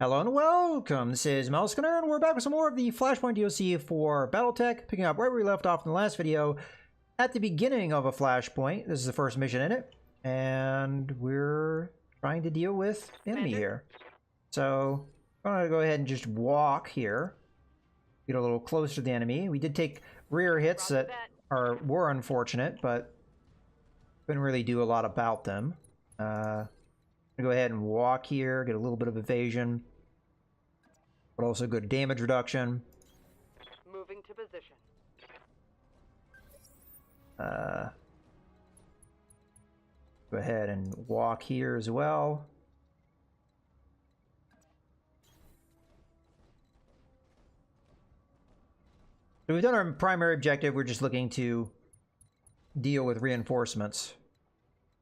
Hello and welcome, this is Mousegunner, and we're back with some more of the Flashpoint DLC for BattleTech, picking up where we left off in the last video, at the beginning of a Flashpoint. This is the first mission in it, and we're trying to deal with the enemy here. So, I'm going to go ahead and just walk here, get a little closer to the enemy. We did take rear hits that were unfortunate, but couldn't really do a lot about them. Go ahead and walk here, get a little bit of evasion, but also good damage reduction. Moving to position. Go ahead and walk here as well. So we've done our primary objective. We're just looking to deal with reinforcements.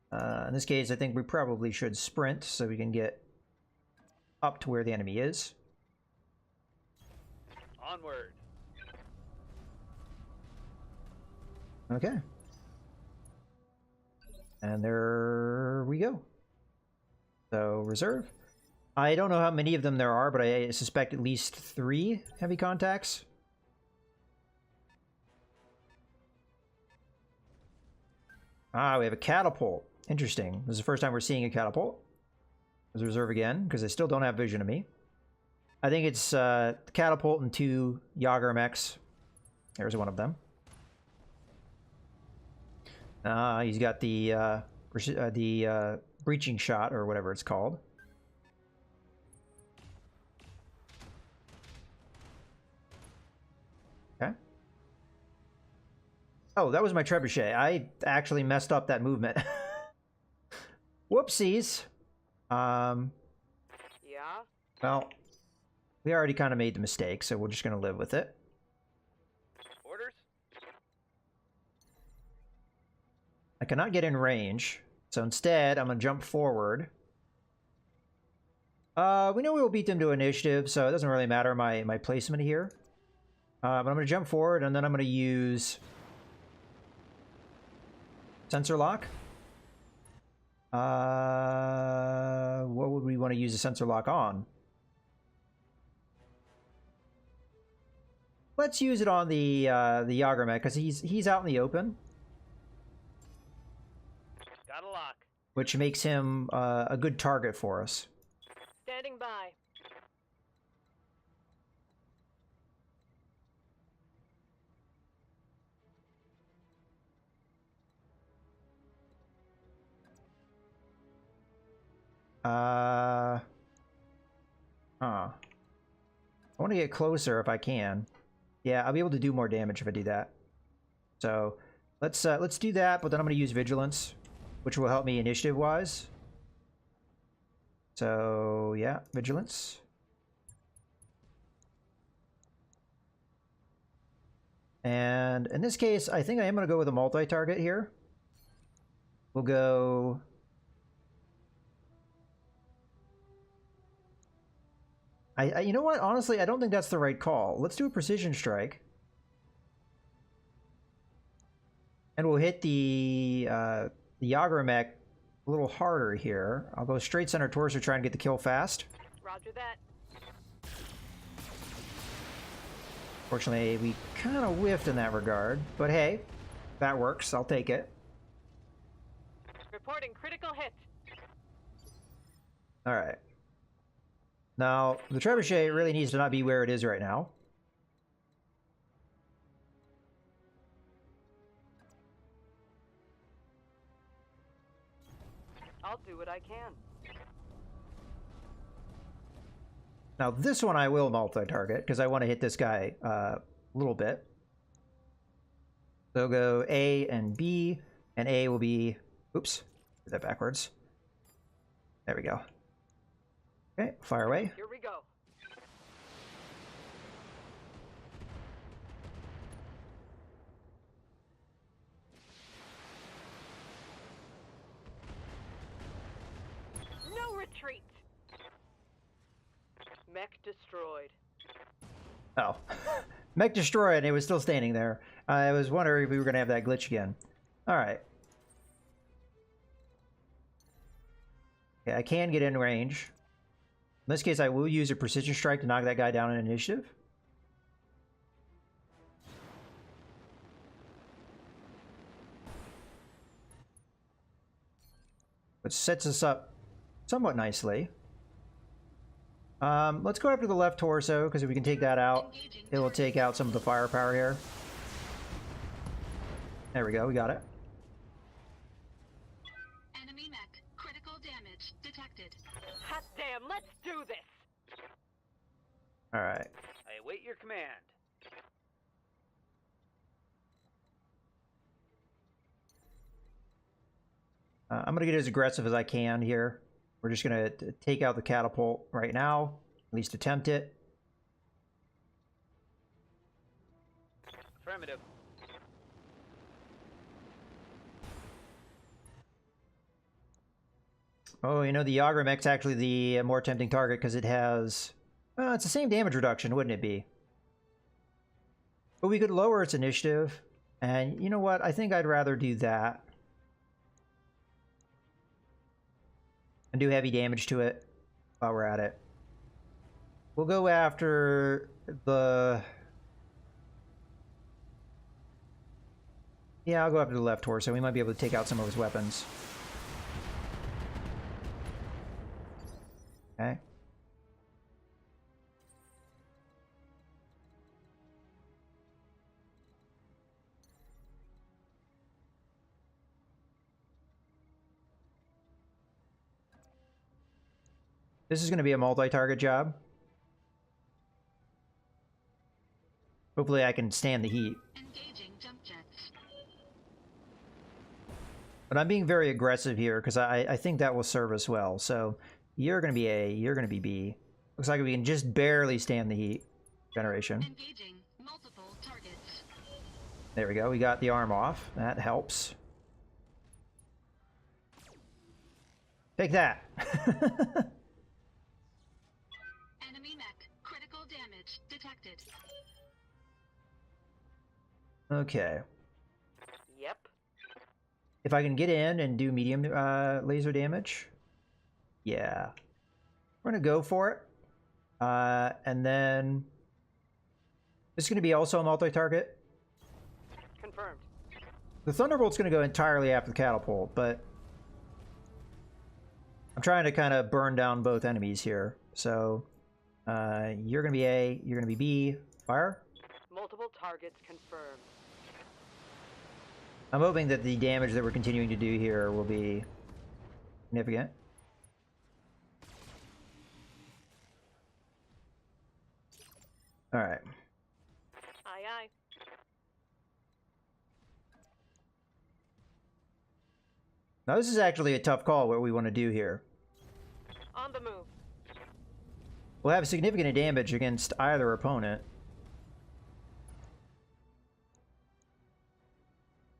In this case, I think we probably should sprint so we can get up to where the enemy is. Onward. Okay. And there we go. So, reserve. I don't know how many of them there are, but I suspect at least 3 heavy contacts. Ah, we have a catapult. Interesting. This is the first time we're seeing a catapult. Let's reserve again, because I still don't have vision of me. I think it's catapult and 2 Yager mechs. There's one of them. He's got the breaching shot, or whatever it's called. Okay. Oh, that was my trebuchet. I actually messed up that movement. Whoopsies. Yeah? Well, we already kind of made the mistake, so we're just going to live with it. Orders? I cannot get in range, so instead, I'm going to jump forward. We know we will beat them to initiative, so it doesn't really matter my placement here. But I'm going to jump forward, and then I'm going to use sensor lock. What would we want to use a sensor lock on? Let's use it on the Yager mech, because he's out in the open. Got a lock. Which makes him a good target for us. Standing by. I want to get closer if I can. Yeah, I'll be able to do more damage if I do that. So let's do that, but then I'm going to use vigilance, which will help me initiative-wise. So yeah, vigilance. And in this case, I think I am going to go with a multi-target here. We'll go... you know what? Honestly, I don't think that's the right call. Let's do a precision strike. And we'll hit the Yager mech a little harder here. I'll go straight center torso, try and get the kill fast. Roger that. Fortunately, we kind of whiffed in that regard. But hey, that works. I'll take it. Reporting critical hit. Alright. Now, the trebuchet really needs to not be where it is right now. I'll do what I can. Now, this one I will multi-target, because I want to hit this guy a little bit. So go A and B, and A will be... Oops, did that backwards. There we go. Okay, fire away. Here we go. No retreat. Mech destroyed. Oh. Mech destroyed, and it was still standing there. I was wondering if we were going to have that glitch again. Alright. Okay, I can get in range. In this case, I will use a precision strike to knock that guy down in initiative. Which sets us up somewhat nicely. Let's go after the left torso, because if we can take that out, it will take out some of the firepower here. There we go, we got it. Enemy mech. Critical damage detected. Hot damn, let's do this! Alright. I await your command. I'm going to get as aggressive as I can here. We're just going to take out the catapult right now. At least attempt it. Affirmative. Oh, you know, the Yagra mech's actually the more tempting target because it has... Well, it's the same damage reduction, wouldn't it be? But we could lower its initiative. And you know what? I think I'd rather do that. And do heavy damage to it while we're at it. We'll go after the... Yeah, I'll go after the left torso. We might be able to take out some of his weapons. Okay. This is going to be a multi-target job. Hopefully I can stand the heat. Engaging jump jets. But I'm being very aggressive here because I think that will serve us well. So you're going to be A, you're going to be B. Looks like we can just barely stand the heat generation. Engaging multiple targets. There we go. We got the arm off. That helps. Take that. Enemy mech. Critical damage detected. Okay. Yep. If I can get in and do medium laser damage. Yeah. We're going to go for it. And then... This is going to be also a multi-target. Confirmed. The Thunderbolt's going to go entirely after the catapult, but... I'm trying to kind of burn down both enemies here. So, you're going to be A, you're going to be B. Fire. Multiple targets confirmed. I'm hoping that the damage that we're continuing to do here will be significant. Alright. Aye, aye. Now this is actually a tough call what we want to do here. On the move. We'll have significant damage against either opponent.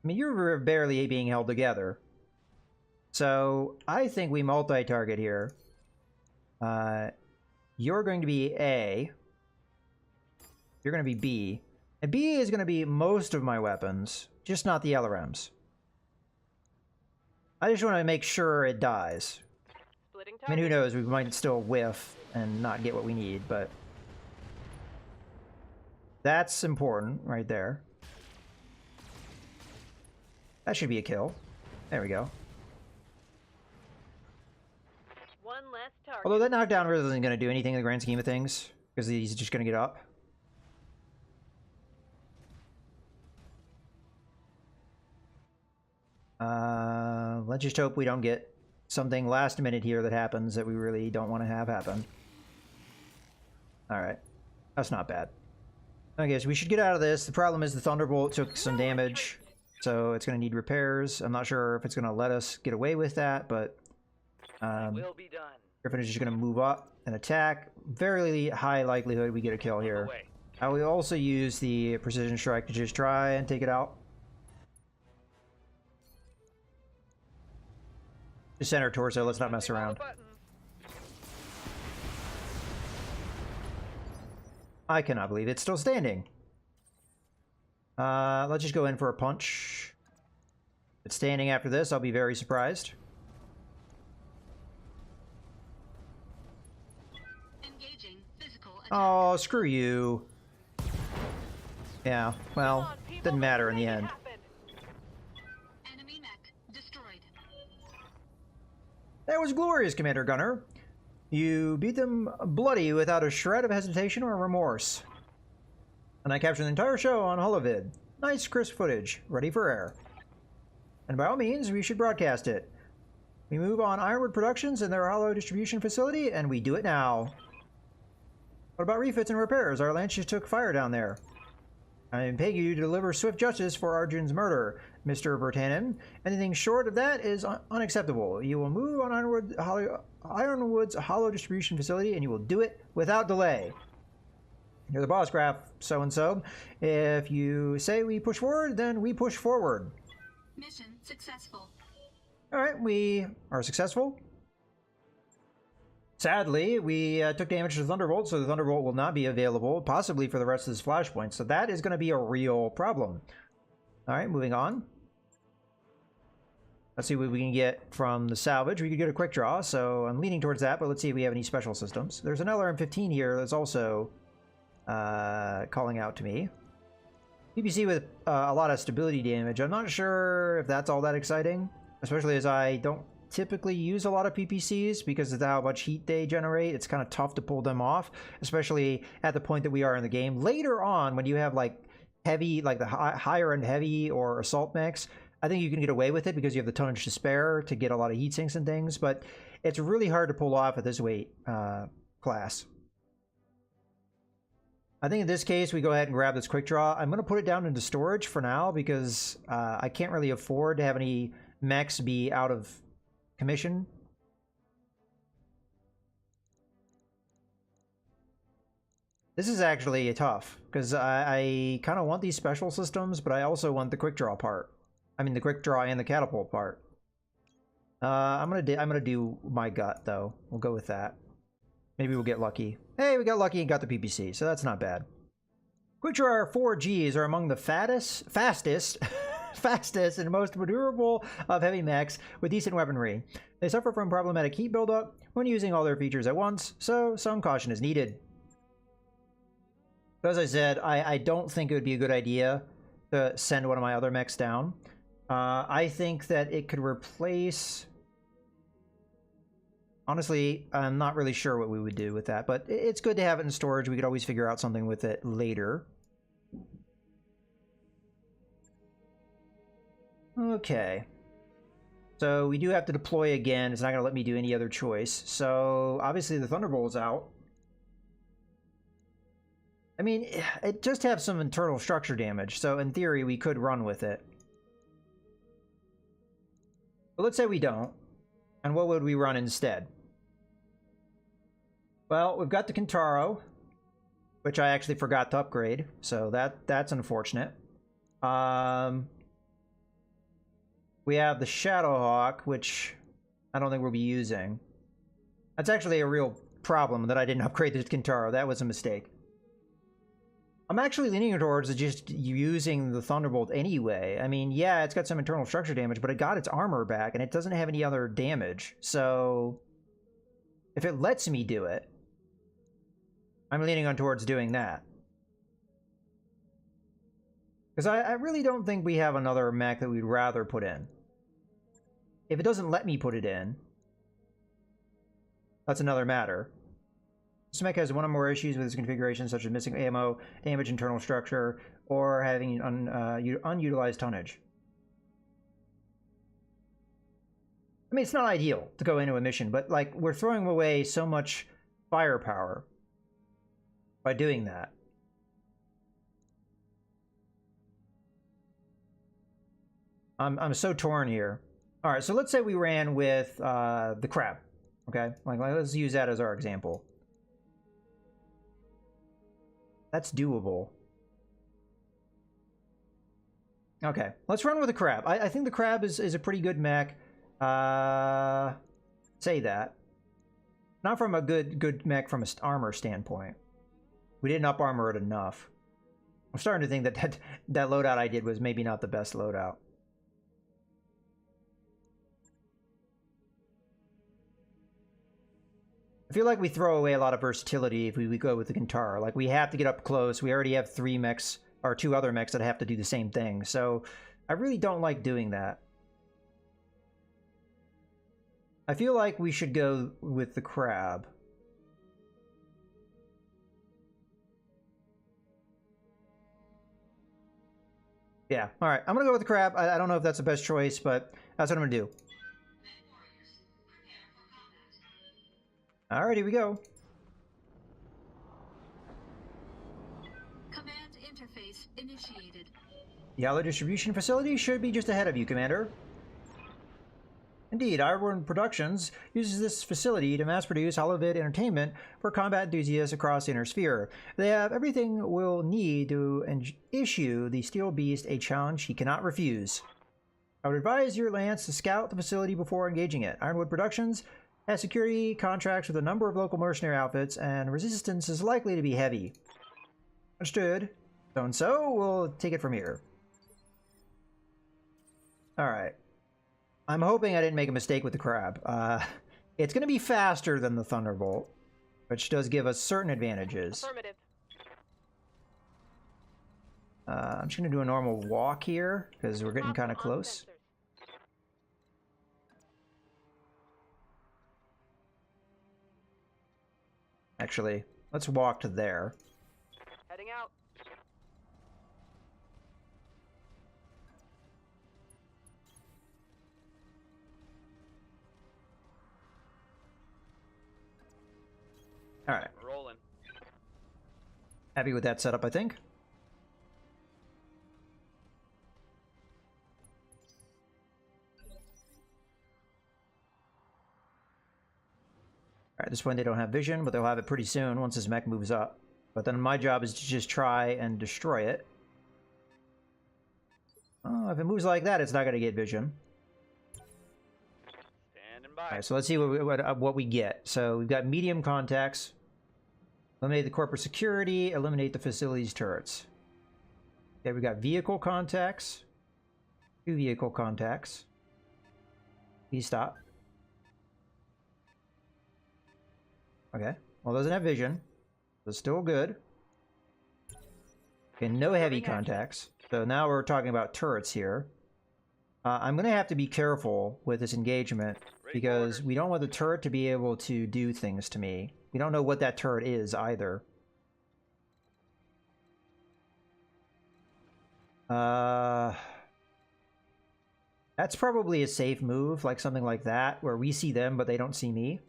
I mean, you're barely being held together. So, I think we multi-target here. You're going to be A. You're going to be B. And B is going to be most of my weapons, just not the LRMs. I just want to make sure it dies. Splitting I mean, who targets. knows? We might still whiff and not get what we need, but... That's important right there. That should be a kill. There we go. One less target. Although that knockdown really isn't going to do anything in the grand scheme of things, because he's just going to get up. Let's just hope we don't get something last minute here that happens that we really don't want to have happen. Alright. That's not bad. Okay, so we should get out of this. The problem is the Thunderbolt took some damage, so it's going to need repairs. I'm not sure if it's going to let us get away with that, but... Will be done. Griffin is just going to move up and attack. Very high likelihood we get a kill On the here. way. I will also use the precision strike to just try and take it out. Just center torso, let's not mess Pressing all around. the buttons. I cannot believe it's still standing. Let's just go in for a punch. If it's standing after this, I'll be very surprised. Oh, screw you. Yeah, well, didn't matter in the end. Enemy mech destroyed. That was glorious, Commander Gunner. You beat them bloody without a shred of hesitation or remorse. And I captured the entire show on holovid. Nice crisp footage, ready for air. And by all means, we should broadcast it. We move on Ironwood Productions and their holo distribution facility, and we do it now. What about refits and repairs? Our lance just took fire down there. I am paying you to deliver swift justice for Arjun's murder, Mr. Bertanen. Anything short of that is unacceptable. You will move on Ironwood's holo distribution facility, and you will do it without delay. You're the boss, Graf so-and-so. If you say we push forward, then we push forward. Mission successful. Alright, we are successful. Sadly, we took damage to the Thunderbolt, so the Thunderbolt will not be available, possibly for the rest of this Flashpoint. So that is going to be a real problem. Alright, moving on. Let's see what we can get from the salvage. We could get a quick draw, so I'm leaning towards that, but let's see if we have any special systems. There's an LRM-15 here that's also calling out to me. PPC with a lot of stability damage. I'm not sure if that's all that exciting, especially as I don't typically use a lot of PPCs because of how much heat they generate. It's kind of tough to pull them off, especially at the point that we are in the game. Later on, when you have like heavy, like the higher end heavy or assault mechs, I think you can get away with it because you have the tonnage to spare to get a lot of heat sinks and things, but it's really hard to pull off at this weight class. I think in this case, we go ahead and grab this quick draw. I'm going to put it down into storage for now because I can't really afford to have any mechs be out of commission. This is actually tough because I kind of want these special systems, but I also want the quick draw part. I mean, the quick draw and the catapult part. I'm gonna do my gut though. We'll go with that. Maybe we'll get lucky. Hey, we got lucky and got the PPC, so that's not bad. Quick draw 4Gs are among the fastest and most maneuverable of heavy mechs with decent weaponry. They suffer from problematic heat buildup when using all their features at once, so some caution is needed. But as I said, I don't think it would be a good idea to send one of my other mechs down. I think that it could replace... Honestly, I'm not really sure what we would do with that, but it's good to have it in storage. We could always figure out something with it later. Okay. So we do have to deploy again. It's not going to let me do any other choice. So obviously the Thunderbolt's out. I mean, it just have some internal structure damage, so in theory we could run with it. But let's say we don't. And what would we run instead? Well, we've got the Kintaro, which I actually forgot to upgrade, so that's unfortunate. We have the Shadowhawk, which I don't think we'll be using. That's actually a real problem that I didn't upgrade the Kintaro. That was a mistake. I'm actually leaning towards just using the Thunderbolt anyway. I mean, yeah, it's got some internal structure damage, but it got its armor back, and it doesn't have any other damage. So, if it lets me do it, I'm leaning on towards doing that. Because I really don't think we have another mech that we'd rather put in. If it doesn't let me put it in, that's another matter. This mech has one or more issues with its configuration, such as missing ammo, damaged internal structure, or having unutilized tonnage. I mean, it's not ideal to go into a mission, but like we're throwing away so much firepower by doing that. I'm so torn here. All right, so let's say we ran with the crab. Okay, like let's use that as our example. That's doable. Okay, let's run with the crab. I think the crab is a pretty good mech. Say that. Not from a good mech from an armor standpoint. We didn't up armor it enough. I'm starting to think that loadout I did was maybe not the best loadout. I feel like we throw away a lot of versatility if we go with the Kintara. Like, we have to get up close. We already have 3 mechs, or 2 other mechs that have to do the same thing. So I really don't like doing that. I feel like we should go with the crab. Yeah, alright. I'm gonna go with the crab. I don't know if that's the best choice, but that's what I'm gonna do. Alright, here we go. Command interface initiated. The Yellow distribution facility should be just ahead of you, Commander. Indeed, Ironwood Productions uses this facility to mass-produce holovid entertainment for combat enthusiasts across the Inner Sphere. They have everything we'll need to issue the Steel Beast a challenge he cannot refuse. I would advise your Lance to scout the facility before engaging it. Ironwood Productions has security contracts with a number of local mercenary outfits, and resistance is likely to be heavy. Understood. So we'll take it from here. Alright. I'm hoping I didn't make a mistake with the crab. It's going to be faster than the Thunderbolt, which does give us certain advantages. Affirmative. I'm just going to do a normal walk here, because we're getting kind of close. Sensors. Actually, let's walk to there. Heading out. Alright. Rolling. Happy with that setup, I think. Alright, this point they don't have vision, but they'll have it pretty soon once this mech moves up. But then my job is to just try and destroy it. Oh, if it moves like that, it's not going to get vision. Standing by. Alright, so let's see what we get. So we've got medium contacts. Eliminate the corporate security. Eliminate the facilities turrets. Okay, we got vehicle contacts. 2 vehicle contacts. Please stop. Okay. Well, it doesn't have vision. So still good. Okay, no heavy contacts. So now we're talking about turrets here. I'm going to have to be careful with this engagement because we don't want the turret to be able to do things to me. We don't know what that turret is either. That's probably a safe move, like something like that, where we see them but they don't see me.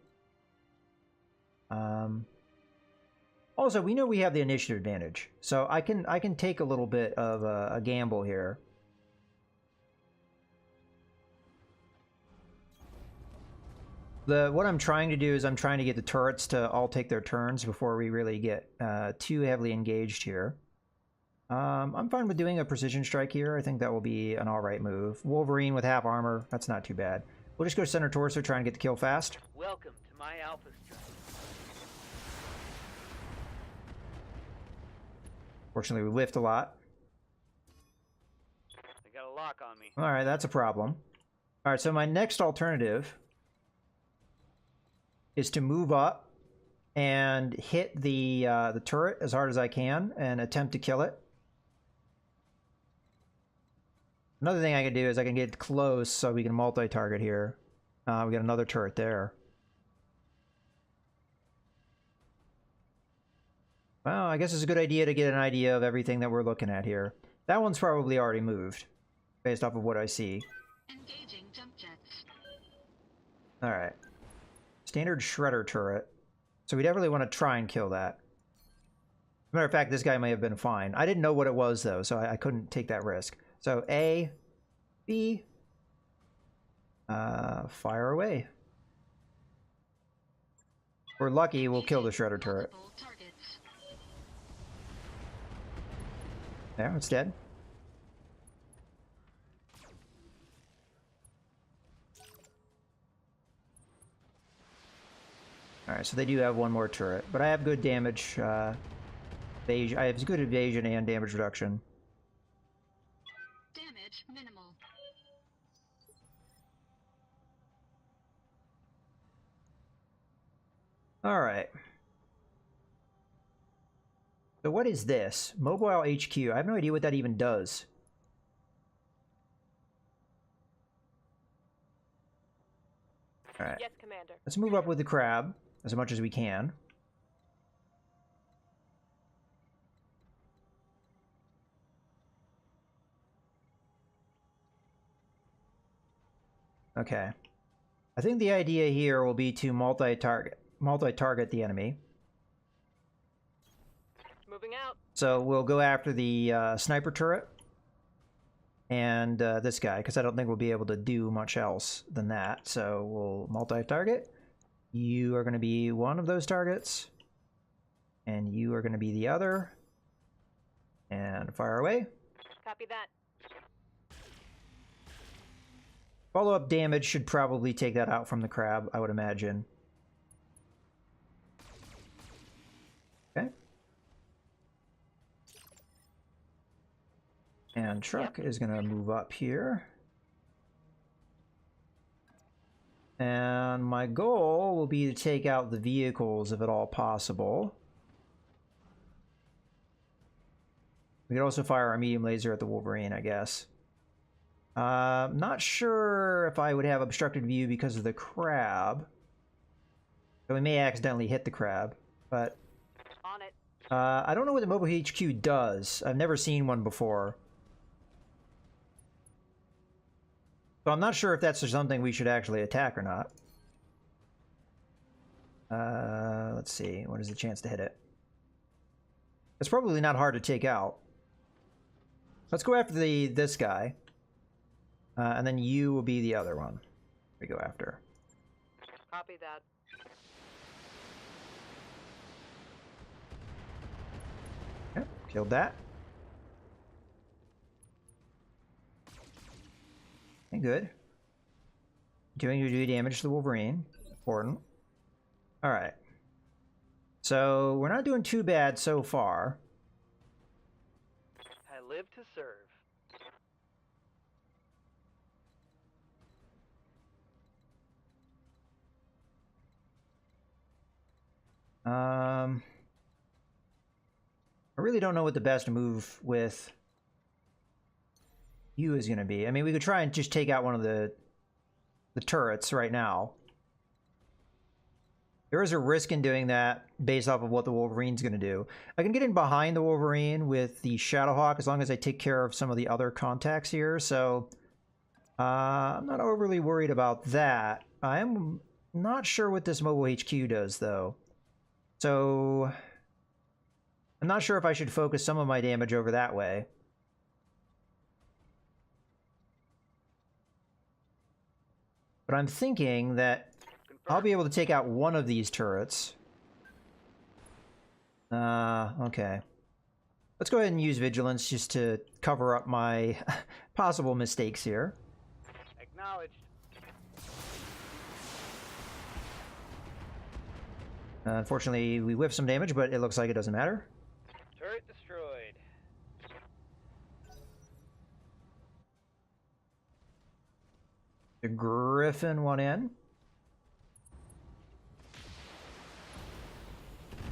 Also, we know we have the initiative advantage, so I can take a little bit of a gamble here. What I'm trying to do is I'm trying to get the turrets to all take their turns before we really get too heavily engaged here. I'm fine with doing a precision strike here. I think that will be an alright move. Wolverine with half armor, that's not too bad. We'll just go center torso, try and get the kill fast. Welcome to my Alpha Strike. Fortunately, we lift a lot. They got a lock on me. Alright, that's a problem. Alright, so my next alternative is to move up and hit the turret as hard as I can and attempt to kill it. Another thing I can do is I can get close so we can multi-target here. We got another turret there. Well, I guess it's a good idea to get an idea of everything that we're looking at here. That one's probably already moved, based off of what I see. Engaging jump jets. Alright. Standard shredder turret. So we definitely want to try and kill that. Matter of fact, this guy may have been fine. I didn't know what it was, though, so I couldn't take that risk. So A, B, fire away. If we're lucky, we'll kill the shredder turret. Multiple targets. There, it's dead. Alright, so they do have one more turret, but I have good damage. I have good evasion and damage reduction. Damage minimal. All right. So what is this? Mobile HQ. I have no idea what that even does. All right. Yes, Commander. Let's move up with the crab as much as we can. Okay. I think the idea here will be to multi-target the enemy. Moving out. So we'll go after the sniper turret and this guy, because I don't think we'll be able to do much else than that. So we'll multi-target. You are going to be one of those targets, and you are going to be the other. And fire away. Copy that. Follow-up damage should probably take that out from the crab, I would imagine. Okay. And truck is going to move up here. And my goal will be to take out the vehicles if at all possible. We could also fire our medium laser at the Wolverine, I guess. Not sure if I would have obstructed view because of the crab. So we may accidentally hit the crab, but... On it. I don't know what the mobile HQ does. I've never seen one before. So I'm not sure if that's something we should actually attack or not. Let's see. What is the chance to hit it? It's probably not hard to take out. Let's go after this guy. And then you will be the other one we go after. Copy that. Yep, killed that. Okay, good. Doing your damage to the Wolverine. Important. Alright. So, we're not doing too bad so far. I live to serve. I really don't know what the best move with you is going to be. I mean, we could try and just take out one of the turrets right now. There is a risk in doing that based off of what the Wolverine's going to do. I can get in behind the Wolverine with the Shadowhawk as long as I take care of some of the other contacts here. So I'm not overly worried about that. I am not sure what this mobile HQ does, though. So I'm not sure if I should focus some of my damage over that way. But I'm thinking that I'll be able to take out one of these turrets. Okay. Let's go ahead and use Vigilance just to cover up my possible mistakes here. Acknowledged. Unfortunately, we whiffed some damage, but it looks like it doesn't matter. Turret destroyed. The Griffin went in.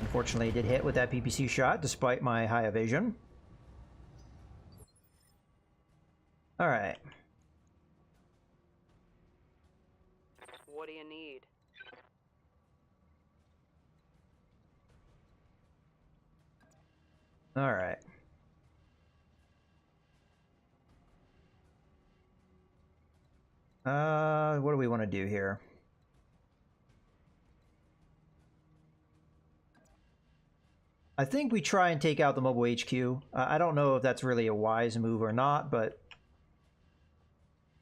Unfortunately, it did hit with that PPC shot, despite my high evasion. Alright. What do you need? Alright. What do we want to do here? I think we try and take out the mobile HQ. I don't know if that's really a wise move or not, but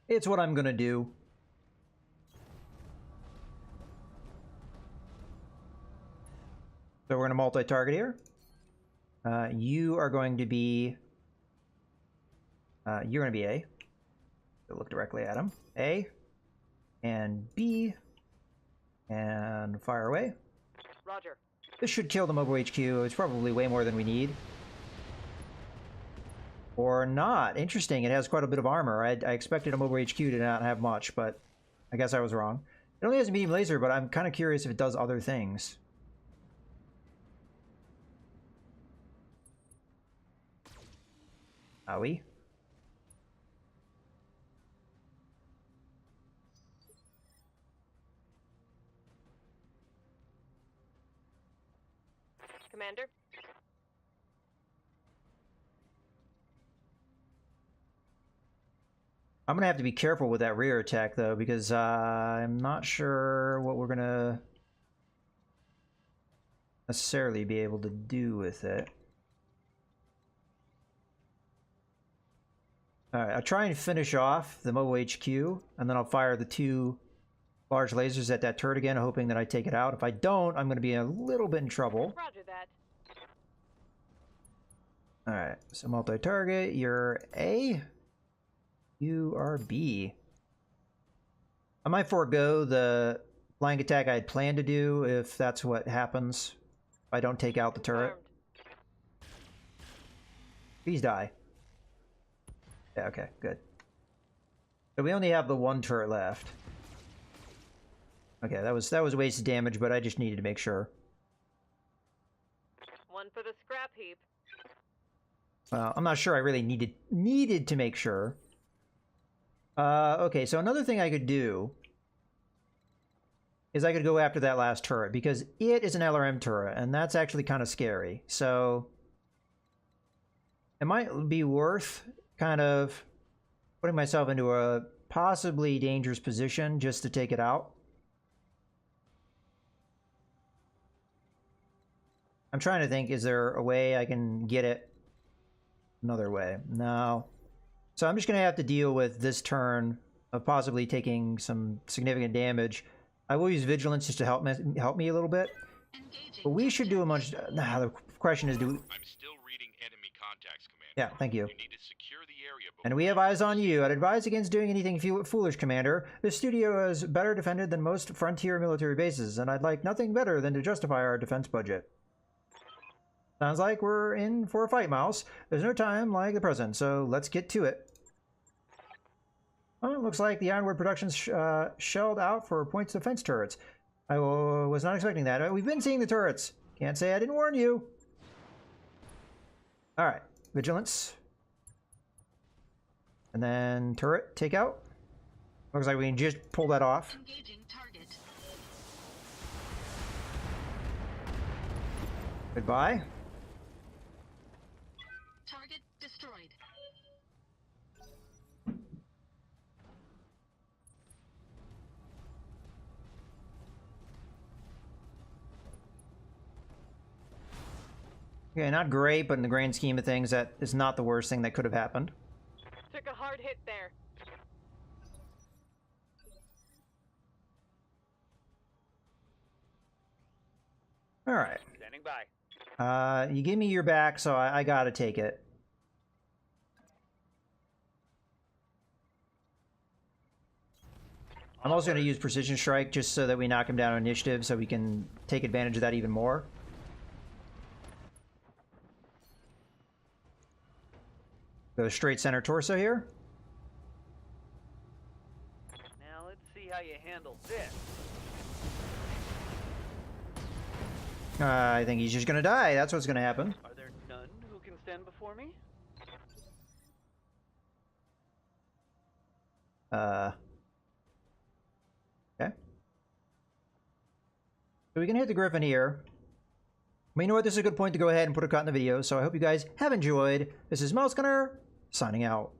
it's what I'm gonna do. So we're gonna multi-target here. You are going to be... you're gonna be A. So look directly at him. A. And B. And fire away. Roger. This should kill the mobile HQ. It's probably way more than we need. Or not. Interesting. It has quite a bit of armor. I expected a mobile HQ to not have much, but I guess I was wrong. It only has a medium laser, but I'm kind of curious if it does other things. Owie. Commander? I'm gonna have to be careful with that rear attack though, because I'm not sure what we're gonna necessarily be able to do with it. Alright, I'll try and finish off the mobile HQ, and then I'll fire the 2 large lasers at that turret again, hoping that I take it out. If I don't, I'm going to be a little bit in trouble. Roger that. Alright, so multi-target, you're A. You are B. I might forego the flying attack I had planned to do if that's what happens. If I don't take out the turret. Confirmed. Please die. Yeah, okay, good. So we only have the 1 turret left. Okay, that was wasted damage, but I just needed to make sure. One for the scrap heap. I'm not sure I really needed to make sure. Okay, so another thing I could do is I could go after that last turret, because it is an LRM turret, and that's actually kind of scary. So it might be worth kind of putting myself into a possibly dangerous position just to take it out. I'm trying to think, is there a way I can get it another way? No. So I'm just going to have to deal with this turn of possibly taking some significant damage. I will use Vigilance just to help me a little bit. Engaging But we jump should do a jets. much... the question is, do we... I'm still reading enemy contacts, Commander. Yeah, thank you. You need to secure the area before And we have eyes on you. I'd advise against doing anything foolish, Commander. This studio is better defended than most frontier military bases, and I'd like nothing better than to justify our defense budget. Sounds like we're in for a fight, Mouse. There's no time like the present, so let's get to it. Well, it looks like the Ironwood Productions shelled out for points defense turrets. I was not expecting that. We've been seeing the turrets. Can't say I didn't warn you. Alright, Vigilance. And then turret takeout. Looks like we can just pull that off. Engaging target. Goodbye. Target destroyed. Okay, not great, but in the grand scheme of things, that is not the worst thing that could have happened. Took a hard hit there. Alright. Standing by. You give me your back, so I gotta take it. I'm also going to use Precision Strike just so that we knock him down on initiative so we can take advantage of that even more. Go straight center torso here. Now let's see how you handle this. I think he's just going to die. That's what's going to happen. Are there none who can stand before me? Okay. So we can hit the Griffin here. But you know what? This is a good point to go ahead and put a cut in the video. So I hope you guys have enjoyed. This is Mouse Gunner, signing out.